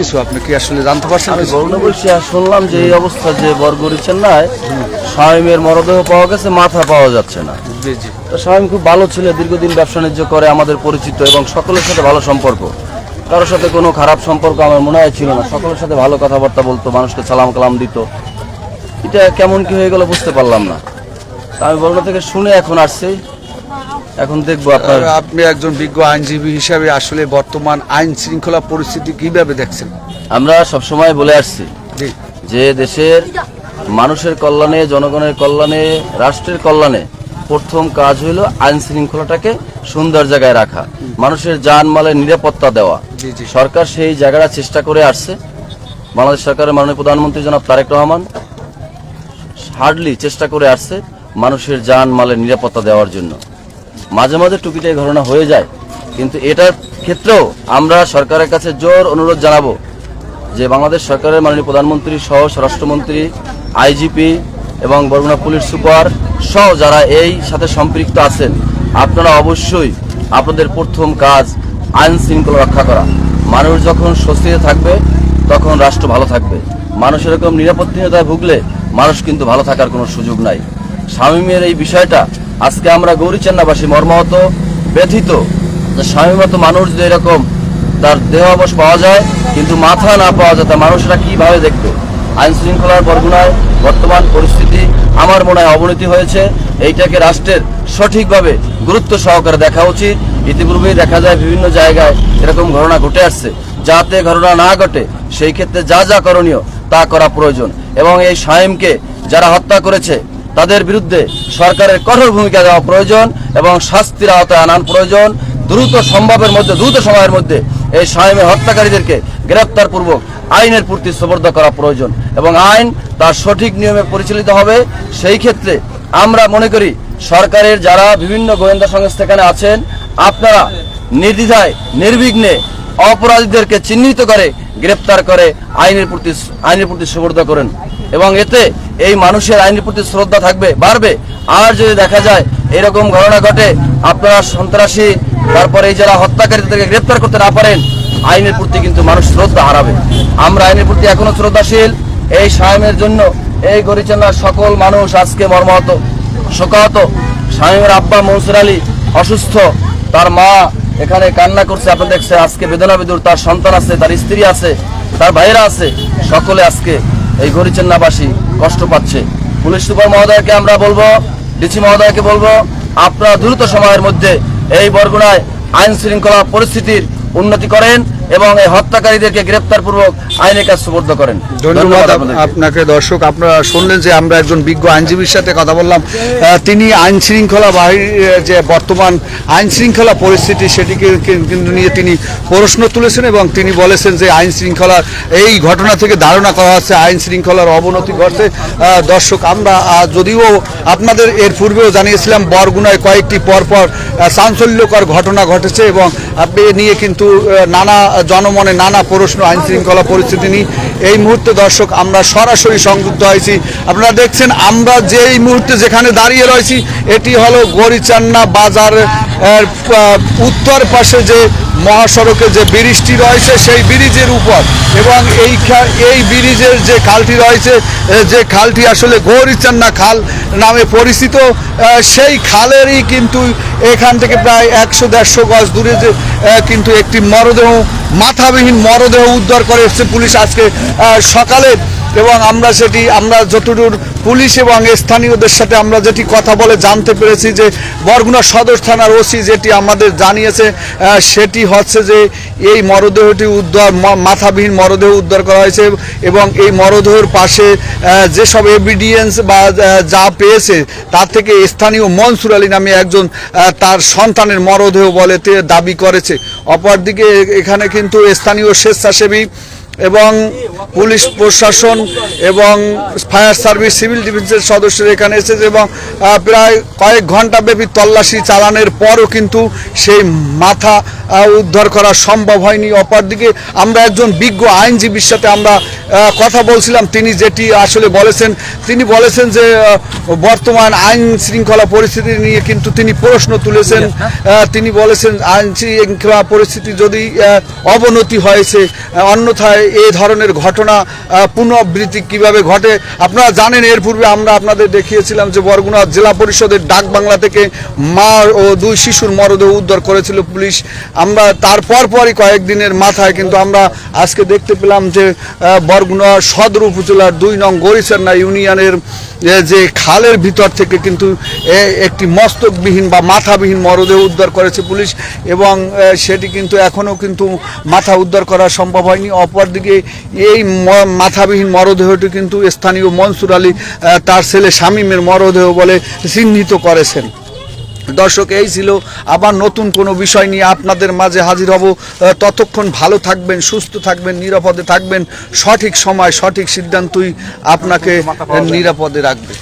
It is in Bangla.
কিছু আপনি কি আসলে জানতে পারছেন? আমি গরুনা বলছি আর শুনলাম যে এই অবস্থা যে বরগুড়িছেন না শামীমের মরদেহ পাওয়া গেছে, মাথা পাওয়া যাচ্ছে না। জি জি। তো শামীম খুব ভালো ছিল, দীর্ঘদিন ব্যবসা বাণিজ্য করে, আমাদের পরিচিত এবং সকলের সাথে ভালো সম্পর্ক, কারোর সাথে কোনো খারাপ সম্পর্ক আমার মনে হয় ছিল না। সকলের সাথে ভালো কথাবার্তা বলতো, মানুষকে সালাম কালাম দিত। এটা কেমন কি হয়ে গেল বুঝতে পারলাম না। তা আমি বরগুনা থেকে শুনে এখন আসছি, এখন দেখবো। আপনি একজন বিজ্ঞ আইনজীবী হিসাবে আসলে বর্তমান আইন শৃঙ্খলা পরিস্থিতি কিভাবে দেখছেন? আমরা সবসময় বলে আসছি জি। যে দেশের মানুষের কল্যাণে, জনগণের কল্যাণে, রাষ্ট্রের কল্যাণে প্রথম কাজ হলো আইন শৃঙ্খলাটাকে সুন্দর জায়গায় রাখা, মানুষের জানমালের নিরাপত্তা দেওয়া। জি জি। সরকার সেই জায়গাটা চেষ্টা করে আসছে। বাংলাদেশ সরকারের মাননীয় প্রধানমন্ত্রী জনাব তারেক রহমান হার্ডলি চেষ্টা করে আসছে মানুষের জানমালের নিরাপত্তা দেওয়ার জন্য। মাঝে মাঝে টুকিটাই ঘটনা হয়ে যায়, কিন্তু এটার ক্ষেত্রেও আমরা সরকারের কাছে জোর অনুরোধ জানাবো যে বাংলাদেশ সরকারের মাননীয় প্রধানমন্ত্রী সহ স্বরাষ্ট্রমন্ত্রী, আইজিপি এবং বরগুনা পুলিশ সুপার সহ যারা এই সাথে সম্পৃক্ত আছেন, আপনারা অবশ্যই আপনাদের প্রথম কাজ আইন শৃঙ্খলা রক্ষা করা। মানুষ যখন স্বস্তিতে থাকবে তখন রাষ্ট্র ভালো থাকবে। মানুষ এরকম নিরাপত্তাহীনতায় ভুগলে মানুষ কিন্তু ভালো থাকার কোনো সুযোগ নাই। শামীমের এই বিষয়টা আজকে আমরা গৌরীচান্নাবাসী মর্মাহত, ব্যথিত যে শামীমের মতো মানুষ যদি এরকম তার দেহাবশ পাওয়া যায় কিন্তু মাথা না পাওয়া যায়, তা মানুষরা কিভাবে দেখবে? আইন শৃঙ্খলার বরগুনায় বর্তমান পরিস্থিতি আমার মনে হয় অবনতি হয়েছে। এইটাকে রাষ্ট্রের সঠিকভাবে গুরুত্ব সহকারে দেখা উচিত। ইতিপূর্বেই দেখা যায় বিভিন্ন জায়গায় এরকম ঘটনা ঘটে আসছে, যাতে ঘটনা না ঘটে সেই ক্ষেত্রে যা যা করণীয় তা করা প্রয়োজন। এবং এই শামীমকে যারা হত্যা করেছে তাদের বিরুদ্ধে সরকারের কঠোর ভূমিকা দেওয়া প্রয়োজন এবং শাস্তির আওতায় আনার প্রয়োজন। দ্রুত সময়ের মধ্যে এই শামীমের হত্যাকারীদেরকে গ্রেপ্তার পূর্বক আইনের প্রতি সোপর্দ করা প্রয়োজন এবং আইন তার সঠিক নিয়মে পরিচালিত হবে। সেই ক্ষেত্রে আমরা মনে করি সরকারের যারা বিভিন্ন গোয়েন্দা সংস্থা এখানে আছেন, আপনারা নির্দ্বিধায় নির্বিঘ্নে অপরাধীদেরকে চিহ্নিত করে গ্রেপ্তার করে আইনের প্রতি সোপর্দ করেন এবং এতে এই মানুষের আইনের প্রতি শ্রদ্ধা থাকবে, বাড়বে। আর যদি দেখা যায় এরকম ঘটনা ঘটে, আপনারা সন্ত্রাসী তারপরে এই যারা হত্যাকারীদেরকে গ্রেপ্তার করতে না পারেন, আইনের প্রতি কিন্তু মানুষ শ্রদ্ধা হারাবে। আমরা আইনের প্রতি এখনো শ্রদ্ধাশীল। এই শামীমের জন্য এই গরিচান্নার সকল মানুষ আজকে মর্মাহত, শোকাহত। শামীমের আব্বা মনসুর আলী অসুস্থ, তার মা এখানে কান্না করছে, আপনি দেখছে আজকে বেদনা বিদুর। তার সন্তান আছে, তার স্ত্রী আছে, তার ভাইরা আছে, সকলে আজকে এই গরিচান্নাবাসী কষ্ট পাচ্ছে। পুলিশ সুপার মহোদয়কে আমরা বলবো, ডিসি মহোদয়কে বলবো, আপনারা দ্রুত সময়ের মধ্যে এই বরগুনায় আইন শৃঙ্খলা পরিস্থিতির উন্নতি করেন এবং এই হত্যাকারীদেরকে গ্রেপ্তার পূর্বক আইনের কাছে সুপর্দ করেন। ধন্যবাদ আপনাকে। দর্শক, আপনারা শুনলেন যে আমরা একজন বিজ্ঞ আইনজীবীর সাথে কথা বললাম। তিনি আইন শৃঙ্খলা যে বর্তমান আইন শৃঙ্খলা পরিস্থিতি সেটিকে কিন্তু নিয়ে তিনি প্রশ্ন তুলেছেন এবং তিনি বলেছেন যে আইন শৃঙ্খলার এই ঘটনা থেকে ধারণা করা হচ্ছে আইন শৃঙ্খলার অবনতি ঘটছে। দর্শক, আমরা যদিও আপনাদের এর পূর্বেও জানিয়েছিলাম বরগুনায় কয়েকটি পরপর চাঞ্চল্যকর ঘটনা ঘটেছে এবং আপনি নিয়ে কিন্তু নানা জনমনে নানা প্রশ্ন আইন শৃঙ্খলা পরিস্থিতি নিয়ে। এই মুহূর্তে দর্শক আমরা সরাসরি সংযুক্ত হয়েছি। আপনারা দেখছেন আমরা যে এই মুহূর্তে যেখানে দাঁড়িয়ে রয়েছি এটি হলো গরিচান্না বাজার উত্তর পাশে যে মহাসড়কে যে ব্রিজটি রয়েছে সেই ব্রিজের উপর, এবং এই ব্রিজের যে খালটি রয়েছে, যে খালটি আসলে গরিচান্না খাল নামে পরিচিত, সেই খালেরই কিন্তু এখান থেকে প্রায় 100-150 গজ দূরে যে কিন্তু একটি মাথাবিহীন মরদেহ উদ্ধার করে এসেছে পুলিশ আজকে সকালে। এবং আমরা যতদূর পুলিশ এবং স্থানীয়দের সাথে আমরা যেটি কথা বলে জানতে পেরেছি যে বরগুনা সদর থানার ওসি যেটি আমাদের জানিয়েছে সেটি হচ্ছে যে এই মরদেহটি মাথাবিহীন মরদেহ উদ্ধার করা হয়েছে এবং এই মরদেহের পাশে যেসব এভিডেন্স বা যা পেয়েছে তার থেকে স্থানীয় মনসুর আলী নামে একজন তার সন্তানের মরদেহ বলে দাবি করেছে। অপরদিকে এখানে কিন্তু স্থানীয় স্বেচ্ছাসেবী এবং পুলিশ প্রশাসন এবং ফায়ার সার্ভিস, সিভিল ডিফেন্সের সদস্যরা এখানে এসেছে এবং প্রায় কয়েক ঘন্টা ব্যাপী তল্লাশি চালানোর পরও কিন্তু সেই মাথা উদ্ধার করা সম্ভব হয়নি। অপরদিকে আমরা একজন বিজ্ঞ আইনজীবীর সাথে আমরা কথা বলছিলাম, তিনি যেটি আসলে বলেছেন, তিনি বলেছেন যে বর্তমান আইন শৃঙ্খলা পরিস্থিতি নিয়ে কিন্তু তিনি প্রশ্ন তুলেছেন। তিনি বলেছেন আইন শৃঙ্খলা পরিস্থিতি যদি অবনতি হয়েছে, অন্যথায় এই ধরনের ঘটনা পুনরাবৃত্তি কিভাবে ঘটে। আপনারা জানেন এর পূর্বে আমরা আপনাদের দেখিয়েছিলাম যে বরগুনা জেলা পরিষদের ডাক বাংলা থেকে মা ও 2 শিশুর মরদেহ উদ্ধার করেছিল পুলিশ। আমরা তারপর পরই কয়েকদিনের মাথায় কিন্তু আমরা আজকে দেখতে পেলাম যে বরগুনা সদর উপজেলার 2 নং গরিসারনা ইউনিয়নের যে খালের ভিতর থেকে কিন্তু একটি মস্তকবিহীন বা মাথাবিহীন মরদেহ উদ্ধার করেছে পুলিশ, এবং সেটি কিন্তু এখনও কিন্তু মাথা উদ্ধার করা সম্ভব হয়নি। অপরদিকে এই মাথাবিহীন মরদেহটি কিন্তু স্থানীয় মনসুর আলী তার ছেলে শামীমের মরদেহ বলে চিহ্নিত করেছেন। দর্শক, এই ছিল আবার নতুন কোনো বিষয় নিয়ে আপনাদের মাঝে হাজির হব। ততক্ষণ ভালো থাকবেন, সুস্থ থাকবেন, নিরাপদে থাকবেন। সঠিক সময় সঠিক সিদ্ধান্তই আপনাকে নিরাপদে রাখবে।